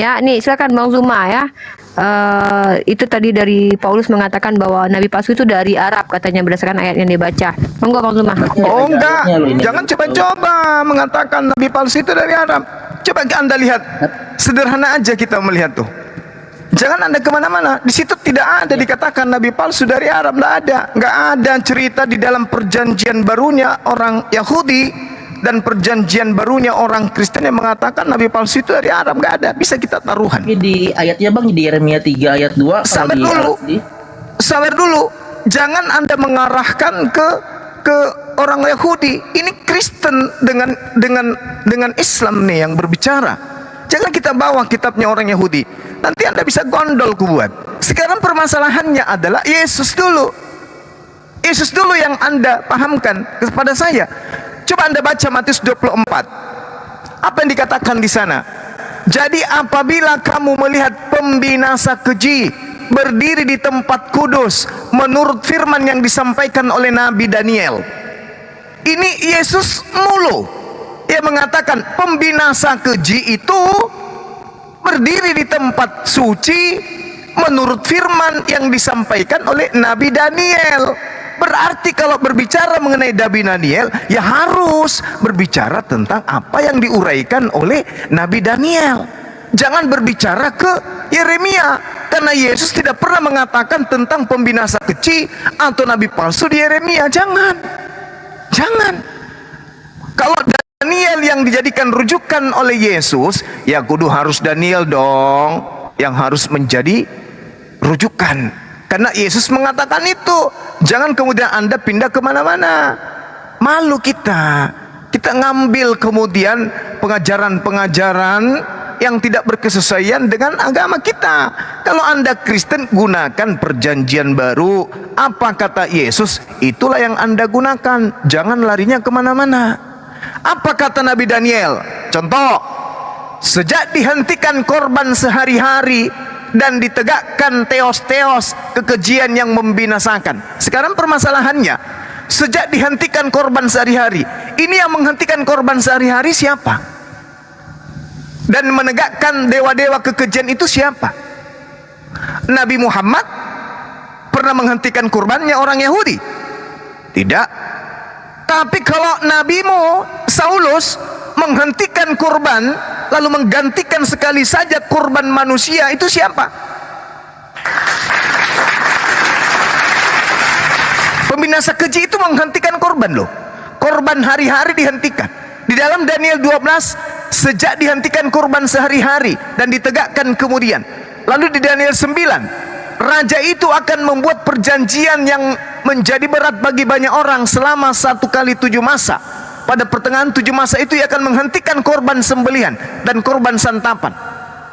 Ya, nih silakan Bang Zuma ya. Itu tadi dari Paulus mengatakan bahwa nabi palsu itu dari Arab katanya berdasarkan ayat yang dibaca. Monggo Bang Zuma. Oh enggak, jangan coba-coba mengatakan nabi palsu itu dari Arab. Coba Anda lihat, sederhana aja kita melihat tuh. Jangan Anda kemana-mana. Di situ tidak ada dikatakan nabi palsu dari Arab, nggak ada cerita di dalam perjanjian barunya orang Yahudi dan perjanjian barunya orang Kristen yang mengatakan nabi palsu itu dari Arab, nggak ada. Bisa kita taruhan. Di ayatnya Bang, di Yeremia 3 ayat 2. Sabar dulu. Jangan Anda mengarahkan ke orang Yahudi. Ini Kristen dengan Islam nih yang berbicara. Jangan kita bawa kitabnya orang Yahudi. Nanti Anda bisa gondol kubuat. Sekarang permasalahannya adalah Yesus dulu. Yesus dulu yang Anda pahamkan kepada saya. Coba Anda baca Matius 24. Apa yang dikatakan di sana? Jadi apabila kamu melihat pembinasa keji berdiri di tempat kudus menurut firman yang disampaikan oleh Nabi Daniel. Ini Yesus mulu yang mengatakan pembinasa keji itu berdiri di tempat suci menurut firman yang disampaikan oleh Nabi Daniel. Berarti kalau berbicara mengenai Nabi Daniel, ya harus berbicara tentang apa yang diuraikan oleh Nabi Daniel. Jangan berbicara ke Yeremia, karena Yesus tidak pernah mengatakan tentang pembinasa kecil atau nabi palsu di Yeremia. Jangan. Kalau Daniel yang dijadikan rujukan oleh Yesus, ya kudu harus Daniel dong yang harus menjadi rujukan. Karena Yesus mengatakan itu. Jangan kemudian Anda pindah kemana-mana. Malu kita ngambil kemudian pengajaran-pengajaran yang tidak berkesesuaian dengan agama kita. Kalau Anda Kristen, gunakan perjanjian baru. Apa kata Yesus, itulah yang Anda gunakan. Jangan larinya kemana-mana. Apa kata Nabi Daniel? Contoh, sejak dihentikan korban sehari-hari dan ditegakkan teos-teos kekejian yang membinasakan. Sekarang permasalahannya, sejak dihentikan korban sehari-hari, ini yang menghentikan korban sehari-hari siapa? Dan menegakkan dewa-dewa kekejian itu siapa? Nabi Muhammad pernah menghentikan kurbannya orang Yahudi? Tidak. Tapi kalau nabimu Saulus menghentikan kurban lalu menggantikan sekali saja kurban manusia, itu siapa? Pembinasa keji itu menghentikan korban loh. Korban hari-hari dihentikan. Di dalam Daniel 12, sejak dihentikan korban sehari-hari dan ditegakkan kemudian. Lalu di Daniel 9, raja itu akan membuat perjanjian yang menjadi berat bagi banyak orang selama 1 kali 7 masa. Pada pertengahan 7 masa itu ia akan menghentikan korban sembelihan dan korban santapan.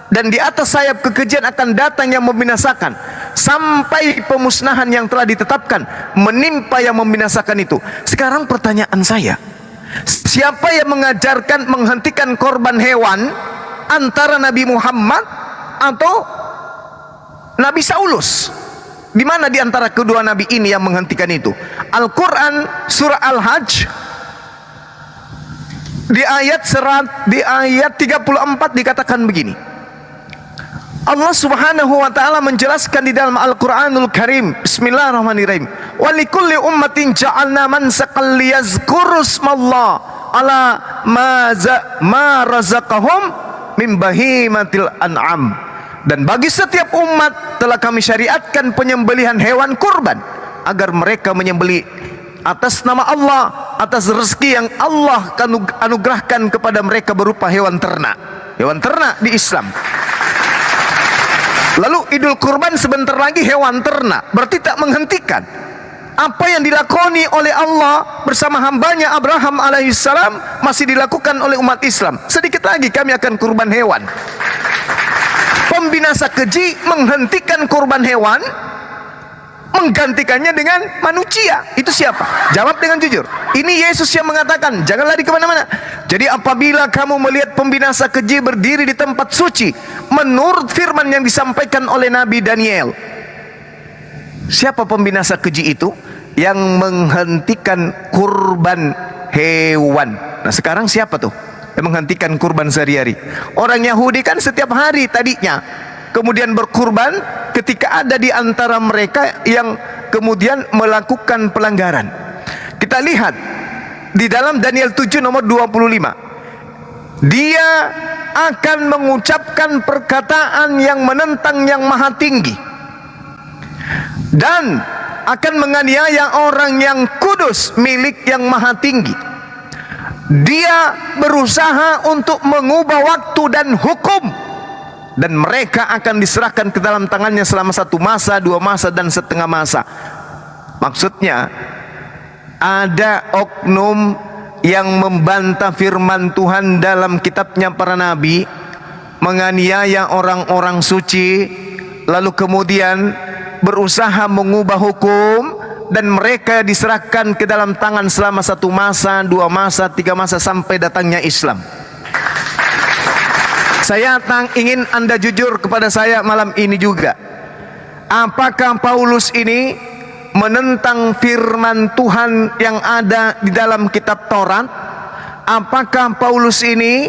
Dan di atas sayap kekejian akan datang yang membinasakan, sampai pemusnahan yang telah ditetapkan menimpa yang membinasakan itu. Sekarang pertanyaan saya, siapa yang mengajarkan menghentikan korban hewan, antara Nabi Muhammad atau Nabi Saulus? Di mana di antara kedua nabi ini yang menghentikan itu? Al-Quran surah Al-Hajj di ayat 34 dikatakan begini. Allah Subhanahu wa taala menjelaskan di dalam Al-Qur'anul Karim, bismillahirrahmanirrahim. Wa likulli ummatin ja'alna mansaqan liyazkuru ismallah ala ma razaqahum min bahimatil an'am. Dan bagi setiap umat telah kami syariatkan penyembelihan hewan kurban agar mereka menyembelih atas nama Allah, atas rezeki yang Allah anugerahkan kepada mereka berupa hewan ternak. Hewan ternak di Islam. Lalu Idul Kurban sebentar lagi hewan ternak. Berarti tak menghentikan apa yang dilakoni oleh Allah bersama hambanya Abraham alaihissalam masih dilakukan oleh umat Islam. Sedikit lagi kami akan kurban hewan. Pembinasa keji menghentikan kurban hewan, menggantikannya dengan manusia. Itu siapa? Jawab dengan jujur. Ini Yesus yang mengatakan, jangan lari kemana-mana. Jadi apabila kamu melihat pembinasa keji berdiri di tempat suci menurut firman yang disampaikan oleh Nabi Daniel, siapa pembinasa keji itu? Yang menghentikan kurban hewan. Nah sekarang siapa tuh? yang menghentikan kurban sehari-hari. Orang Yahudi kan setiap hari tadinya kemudian berkurban ketika ada di antara mereka yang kemudian melakukan pelanggaran. Kita lihat di dalam Daniel 7 nomor 25. Dia akan mengucapkan perkataan yang menentang yang maha tinggi dan akan menganiaya orang yang kudus milik yang maha tinggi. Dia berusaha untuk mengubah waktu dan hukum, dan mereka akan diserahkan ke dalam tangannya selama 1 masa, 2 masa, dan setengah masa. Maksudnya ada oknum yang membantah firman Tuhan dalam kitabnya para nabi, menganiaya orang-orang suci, lalu kemudian berusaha mengubah hukum, dan mereka diserahkan ke dalam tangan selama 1 masa, 2 masa, 3 masa sampai datangnya Islam. Saya ingin Anda jujur kepada saya malam ini juga. Apakah Paulus ini menentang firman Tuhan yang ada di dalam kitab Taurat? Apakah Paulus ini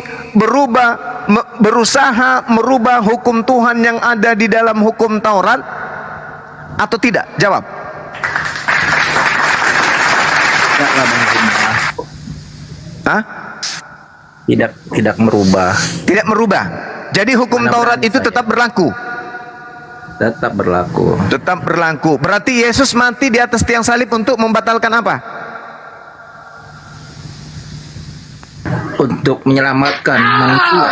berusaha merubah hukum Tuhan yang ada di dalam hukum Taurat atau tidak? Jawab. Tidaklah merubah. Hah? Tidak merubah. Tidak merubah. Jadi hukum Taurat itu tetap berlaku. Tetap berlaku. Tetap berlaku. Berarti Yesus mati di atas tiang salib untuk membatalkan apa? Untuk menyelamatkan manusia.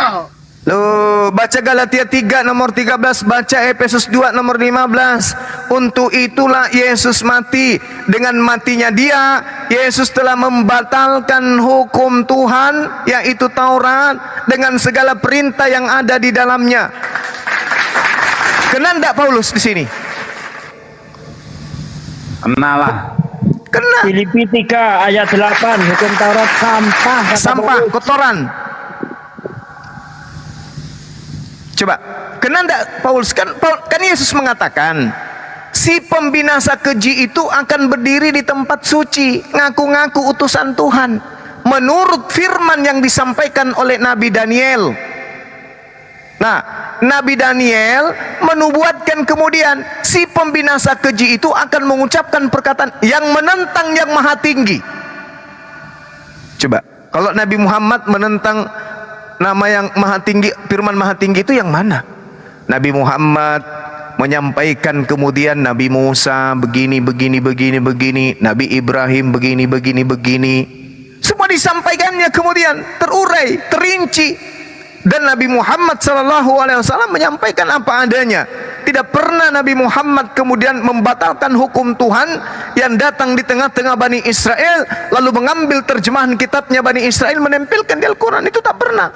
Loh, baca Galatia 3 nomor 13, baca Efesus 2 nomor 15. Untuk itulah Yesus mati. Dengan matinya dia, Yesus telah membatalkan hukum Tuhan, yaitu Taurat, dengan segala perintah yang ada di dalamnya. Kena enggak Paulus di sini? Kenalah. Kena. Filipi 3 ayat 8, hukum Taurat sampah. kata Sampah, Paulus. kotoran. Coba, kena enggak Paulus? Kan Yesus mengatakan, si pembinasa keji itu akan berdiri di tempat suci, ngaku-ngaku utusan Tuhan, menurut firman yang disampaikan oleh Nabi Daniel. Nah, Nabi Daniel menubuatkan kemudian si pembinasa keji itu akan mengucapkan perkataan yang menentang yang maha tinggi. Coba, kalau Nabi Muhammad menentang nama yang maha tinggi, firman maha tinggi itu yang mana? Nabi Muhammad menyampaikan kemudian Nabi Musa begini, Nabi Ibrahim begini. Semua disampaikannya kemudian terurai, terinci. Dan Nabi Muhammad SAW menyampaikan apa adanya. Tidak pernah Nabi Muhammad kemudian membatalkan hukum Tuhan yang datang di tengah-tengah Bani Israel, lalu mengambil terjemahan kitabnya Bani Israel menempelkan di Al-Quran. Itu tak pernah.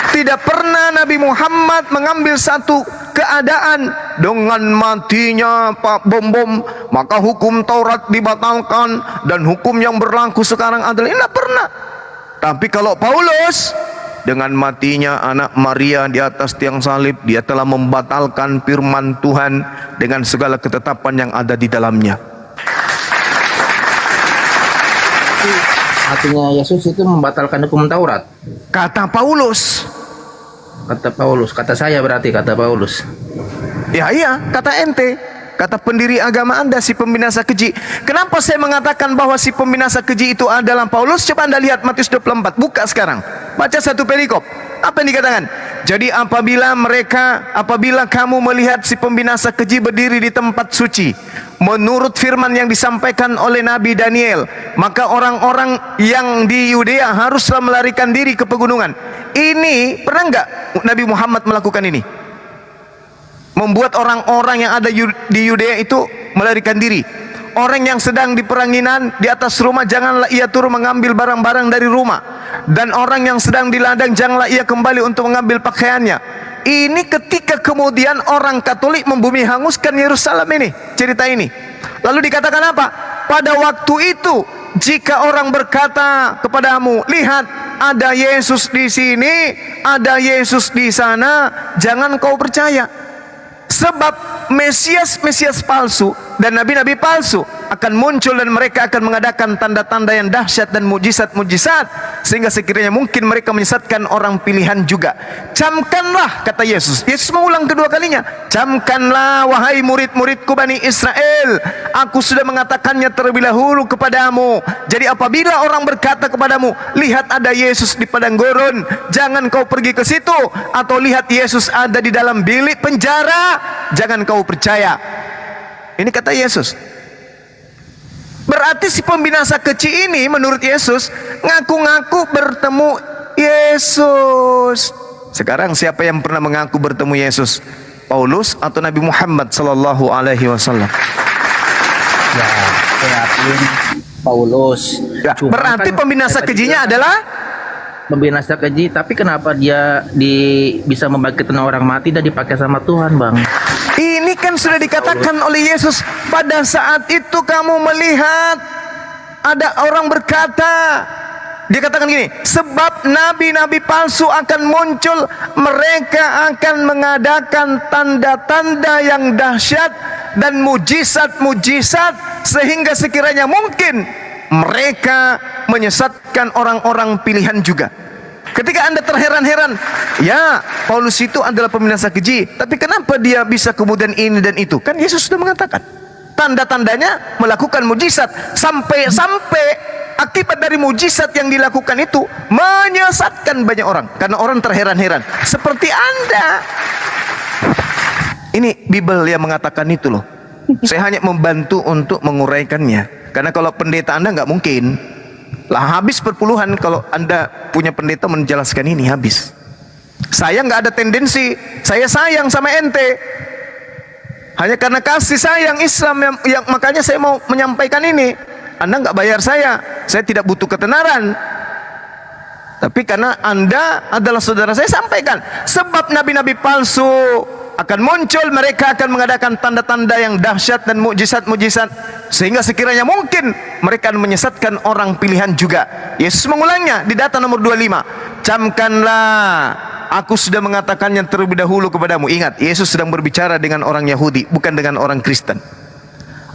Tidak pernah Nabi Muhammad mengambil satu keadaan dengan matinya Pak Bom maka hukum Taurat dibatalkan dan hukum yang berlaku sekarang adalah ini. Tidak pernah. Tapi kalau Paulus, dengan matinya anak Maria di atas tiang salib, dia telah membatalkan firman Tuhan dengan segala ketetapan yang ada di dalamnya. Artinya Yesus itu membatalkan hukum Taurat. Kata Paulus. Kata saya berarti kata Paulus. Ya iya, kata ente. Kata pendiri agama Anda, si pembinasa keji. Kenapa saya mengatakan bahwa si pembinasa keji itu adalah Paulus? Coba Anda lihat Matius 24, buka sekarang. Baca satu perikop. Apa yang dikatakan? Jadi apabila kamu melihat si pembinasa keji berdiri di tempat suci, menurut firman yang disampaikan oleh Nabi Daniel, maka orang-orang yang di Yudea haruslah melarikan diri ke pegunungan. Ini pernah enggak Nabi Muhammad melakukan ini? Membuat orang-orang yang ada di Yudea itu melarikan diri. Orang yang sedang di peranginan di atas rumah, janganlah ia turun mengambil barang-barang dari rumah. Dan orang yang sedang di ladang, janganlah ia kembali untuk mengambil pakaiannya. Ini ketika kemudian orang Katolik membumi hanguskan Yerusalem ini, cerita ini. Lalu dikatakan apa? Pada waktu itu, jika orang berkata kepadamu, lihat ada Yesus di sini, ada Yesus di sana, jangan kau percaya. Sebab Mesias palsu dan nabi-nabi palsu akan muncul dan mereka akan mengadakan tanda-tanda yang dahsyat dan mujizat-mujizat sehingga sekiranya mungkin mereka menyesatkan orang pilihan juga. Camkanlah, kata Yesus. Yesus mengulang kedua kalinya. Camkanlah wahai murid-muridku Bani Israel, aku sudah mengatakannya terlebih dahulu kepadamu. Jadi apabila orang berkata kepadamu, lihat ada Yesus di padang gurun, jangan kau pergi ke situ. Atau lihat Yesus ada di dalam bilik penjara, jangan kau percaya. Ini kata Yesus. Berarti si pembinasa keji ini menurut Yesus ngaku-ngaku bertemu Yesus. Sekarang siapa yang pernah mengaku bertemu Yesus? Paulus atau Nabi Muhammad sallallahu alaihi wasallam? Ya, saya yakin Paulus. Ya, Cuma berarti kan pembinasa tadi kejinya bilang, adalah pembinasa keji, tapi kenapa dia bisa membangkitkan orang mati dan dipakai sama Tuhan, Bang? ini kan sudah dikatakan oleh Yesus. Pada saat itu kamu melihat ada orang berkata, dia katakan gini, sebab nabi-nabi palsu akan muncul, mereka akan mengadakan tanda-tanda yang dahsyat dan mujizat-mujizat sehingga sekiranya mungkin mereka menyesatkan orang-orang pilihan juga. Ketika Anda terheran-heran, ya Paulus itu adalah pembinasa keji, tapi kenapa dia bisa kemudian ini dan itu? Kan Yesus sudah mengatakan tanda-tandanya melakukan mujizat, sampai-sampai akibat dari mujizat yang dilakukan itu menyesatkan banyak orang, karena orang terheran-heran seperti Anda. Ini Bible yang mengatakan itu loh. Saya hanya membantu untuk menguraikannya, karena kalau pendeta Anda nggak mungkin lah, habis perpuluhan kalau Anda punya pendeta menjelaskan ini, habis. Saya nggak ada tendensi, saya sayang sama ente, hanya karena kasih sayang Islam yang makanya saya mau menyampaikan ini. Anda nggak bayar saya tidak butuh ketenaran, tapi karena Anda adalah saudara saya sampaikan. Sebab nabi-nabi palsu akan muncul, mereka akan mengadakan tanda-tanda yang dahsyat dan mujizat-mujizat sehingga sekiranya mungkin mereka akan menyesatkan orang pilihan juga. Yesus mengulangnya di data nomor 25. Camkanlah, aku sudah mengatakannya terlebih dahulu kepadamu. Ingat, Yesus sedang berbicara dengan orang Yahudi, bukan dengan orang Kristen.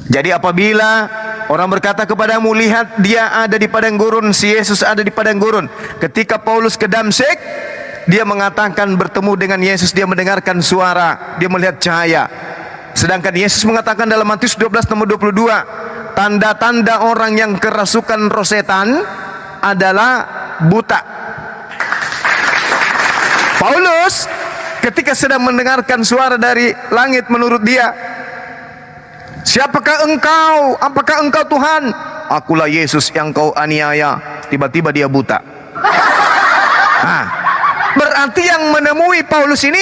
Jadi apabila orang berkata kepadamu, lihat dia ada di padang gurun, si Yesus ada di padang gurun. Ketika Paulus ke Damsyik, dia mengatakan bertemu dengan Yesus, dia mendengarkan suara, dia melihat cahaya. Sedangkan Yesus mengatakan dalam Matius 12 nomor 22, tanda-tanda orang yang kerasukan roh setan adalah buta. Paulus ketika sedang mendengarkan suara dari langit, menurut dia, siapakah engkau? Apakah engkau Tuhan? Akulah Yesus yang kau aniaya. Tiba-tiba dia buta. Berarti yang menemui Paulus ini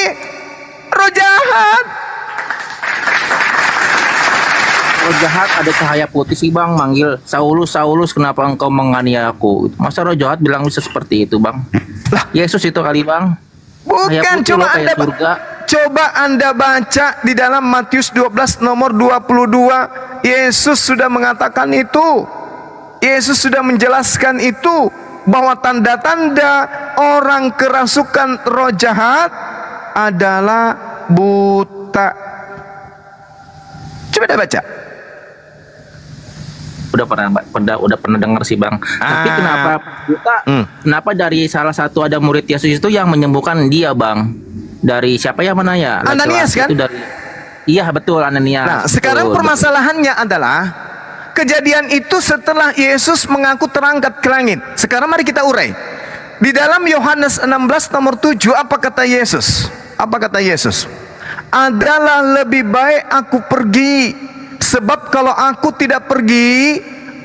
roh jahat. Roh jahat ada cahaya putih sih, Bang, manggil Saulus, Saulus, kenapa engkau menganiaya aku? Masa roh jahat bilang bisa seperti itu, Bang? Lah, Yesus itu kali, Bang. bukan, coba Anda baca di dalam Matius 12 nomor 22. Yesus sudah mengatakan itu. Yesus sudah menjelaskan itu, bahwa tanda-tanda orang kerasukan roh jahat adalah buta. Coba dah baca. Udah pernah dengar sih, Bang. Tapi kenapa buta? Kenapa dari salah satu ada murid Yesus itu yang menyembuhkan dia, Bang? Dari siapa ya, mana ya? Ananias kan? Itu dari, iya betul, Ananias. Nah, sekarang permasalahannya adalah kejadian itu setelah Yesus mengaku terangkat ke langit. Sekarang mari kita urai. Di dalam Yohanes 16 nomor 7, apa kata Yesus? Apa kata Yesus? Adalah lebih baik aku pergi, sebab kalau aku tidak pergi,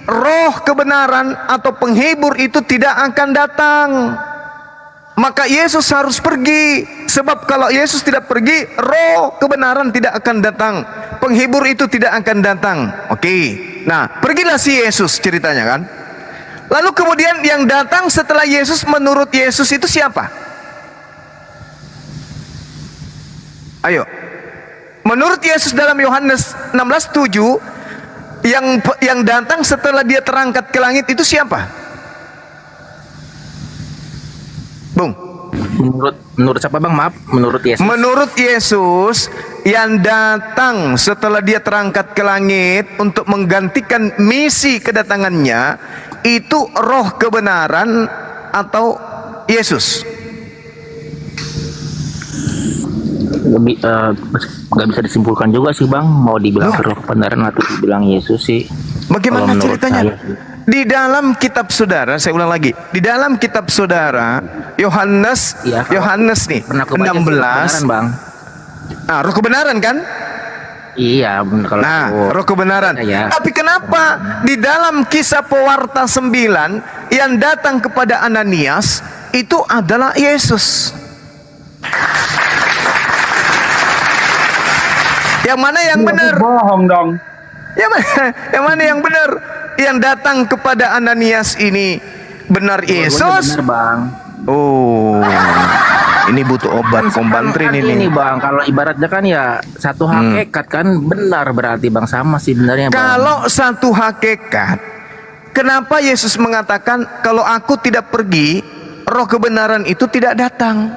roh kebenaran atau penghibur itu tidak akan datang. Maka Yesus harus pergi, sebab kalau Yesus tidak pergi, roh kebenaran tidak akan datang, penghibur itu tidak akan datang. Oke. Nah, pergilah si Yesus ceritanya kan. Lalu kemudian yang datang setelah Yesus menurut Yesus itu siapa? Ayo. Menurut Yesus dalam Yohanes 16:7, yang datang setelah dia terangkat ke langit itu siapa? Bung. Menurut siapa bang? Maaf, menurut Yesus. Menurut Yesus yang datang setelah dia terangkat ke langit untuk menggantikan misi kedatangannya itu roh kebenaran atau Yesus? Gak bisa disimpulkan juga sih bang. Mau dibilang roh kebenaran atau dibilang Yesus sih. Bagaimana Kalau menurut ceritanya? saya. Di dalam kitab saudara, saya ulang lagi. Di dalam kitab saudara Yohanes, Iya, Yohanes nih Pernah aku baca sih, 16. kebenaran, bang. Nah, roh kebenaran kan? Iya, benar kalau Nah, aku. roh kebenaran. Ya. Tapi kenapa di dalam kisah pewarta 9 yang datang kepada Ananias itu adalah Yesus? Yang mana yang benar? Bohong dong. Yang mana yang benar? Yang datang kepada Ananias ini benar Dua-duanya Yesus? benar, bang. Oh, ini butuh obat pembantrin Kan ini. bang, kalau ibaratnya kan ya satu hakikat kan benar berarti bang, sama sih benernya bang. Kalau satu hakikat, kenapa Yesus mengatakan kalau aku tidak pergi, roh kebenaran itu tidak datang?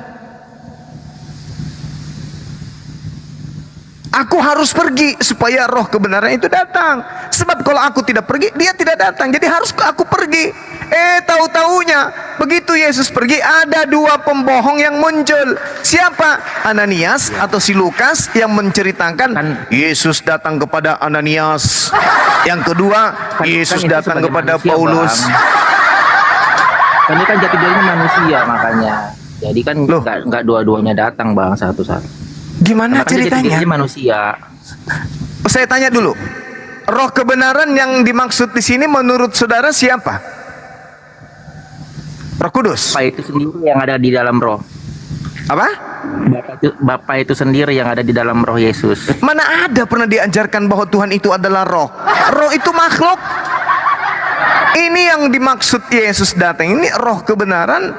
Aku harus pergi supaya roh kebenaran itu datang. Sebab kalau aku tidak pergi, dia tidak datang. Jadi harus aku pergi. Tahu-taunya begitu Yesus pergi, ada dua pembohong yang muncul. Siapa? Ananias atau si Lukas yang menceritakan Yesus datang kepada Ananias. Yang kedua, Yesus datang kepada Paulus. Kan ini kan jati dirinya manusia makanya. Jadi kan Loh. nggak dua-duanya datang bang satu-satu. Gimana Karena kan jati ceritanya? dirinya manusia. Saya tanya dulu. Roh kebenaran yang dimaksud di sini menurut saudara siapa? Roh Kudus. Bapak itu sendiri yang ada di dalam roh. Apa? Bapak itu sendiri yang ada di dalam roh Yesus. Mana ada pernah diajarkan bahwa Tuhan itu adalah roh? Roh itu makhluk. Ini yang dimaksud Yesus datang. Ini roh kebenaran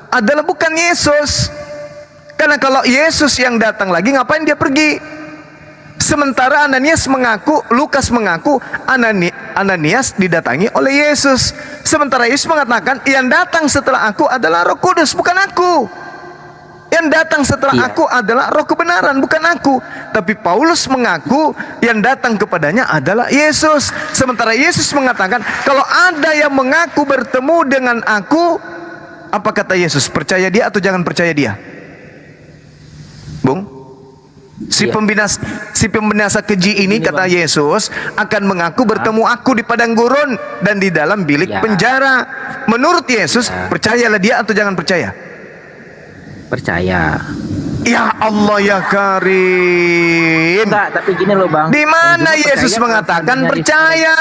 adalah bukan Yesus. Karena kalau Yesus yang datang lagi, ngapain dia pergi? Sementara Ananias mengaku, Lukas mengaku Ananias didatangi oleh Yesus. Sementara Yesus mengatakan yang datang setelah aku adalah Roh Kudus, bukan aku. Yang datang setelah aku adalah roh kebenaran, bukan aku. Tapi Paulus mengaku yang datang kepadanya adalah Yesus. Sementara Yesus mengatakan kalau ada yang mengaku bertemu dengan aku, apa kata Yesus? Percaya dia atau jangan percaya dia? Bung, si pembinasa keji ini kata Yesus akan mengaku bertemu aku di padang gurun dan di dalam bilik penjara. Menurut Yesus, percayalah dia atau jangan percaya? Percaya. Ya Allah ya Karim. Enggak, tapi gini loh bang. Di mana Yang juga Yesus percaya mengatakan kalau percaya?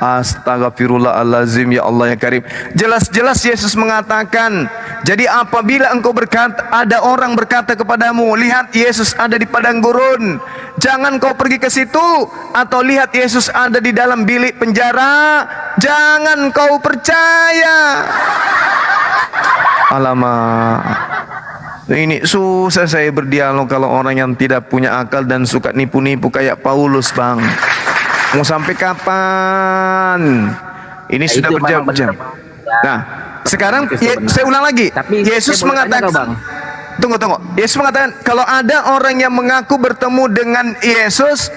Astagfirullahalazim ya Allah ya Karim. Jelas-jelas Yesus mengatakan, jadi apabila engkau berkata, ada orang berkata kepadamu, lihat Yesus ada di padang gurun, jangan kau pergi ke situ. Atau lihat Yesus ada di dalam bilik penjara, jangan kau percaya. Alamak, ini susah saya berdialog kalau orang yang tidak punya akal dan suka nipu-nipu kayak Paulus, bang. Mau sampai kapan? Ini Nah, sudah itu memang berjam-jam. benar, Bang. Nah, sekarang Itu benar. saya ulang lagi. Tapi Yesus saya boleh tanya mengatakan, nggak, Bang? tunggu. Yesus mengatakan, kalau ada orang yang mengaku bertemu dengan Yesus,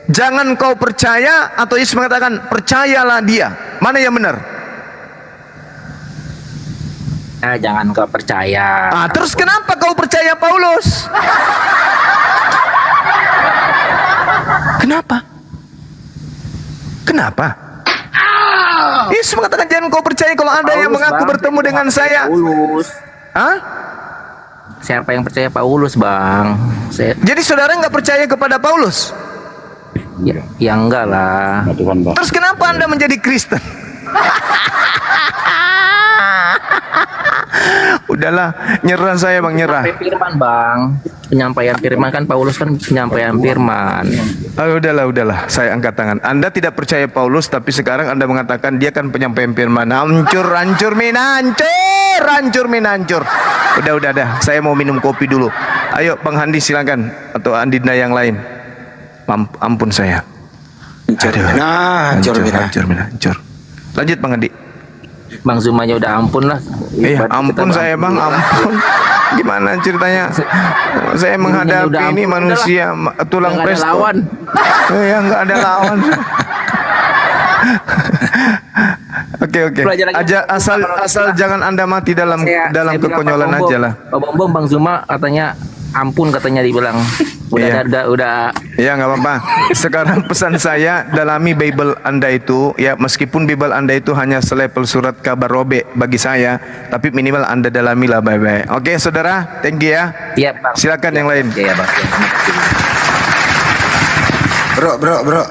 jangan kau percaya. Atau Yesus mengatakan, percayalah dia. Mana yang benar? Jangan kau percaya. Terus kenapa kau percaya Paulus? Kenapa? Yesus mengatakan jangan kau percaya kalau ada yang mengaku Bang, bertemu dengan saya. Paulus. Hah? Siapa yang percaya Paulus, bang? Jadi saudara nggak percaya kepada Paulus? Ya enggak lah. Terus kenapa Anda menjadi Kristen? Udahlah, nyerah saya bang, nyerah. Firman bang, penyampaian firman kan Paulus kan penyampaian firman. Udahlah, saya angkat tangan. Anda tidak percaya Paulus, tapi sekarang Anda mengatakan dia kan penyampaian firman. Hancur. Udah, saya mau minum kopi dulu. Ayo Bang Handi silakan, atau Andina yang lain. Ampun saya. Hancur. Lanjut Bang Handi. Bang Zumanya udah ampun lah. Iya, Berarti ampun kita saya bang, ampun. ampun. Gimana ceritanya? Saya Udah menghadapi ampun, ini udahlah. manusia tulang Nggak ada presto. lawan. Ya nggak ada lawan. Oke. Pelajaran Aja asal jangan Anda mati dalam Saya bilang kekonyolan Pak Bom aja lah. Pak Bom Bom, Bang Zuma katanya ampun, katanya dibilang. Iya. Udah. Ya nggak apa-apa. Sekarang pesan saya, dalami Bible Anda itu ya, meskipun Bible Anda itu hanya selevel surat kabar robek bagi saya, tapi minimal Anda dalami lah baik-baik. Oke saudara, thank you ya. Iya, Bang. Silakan yang lain. Iya, Bang. Bro.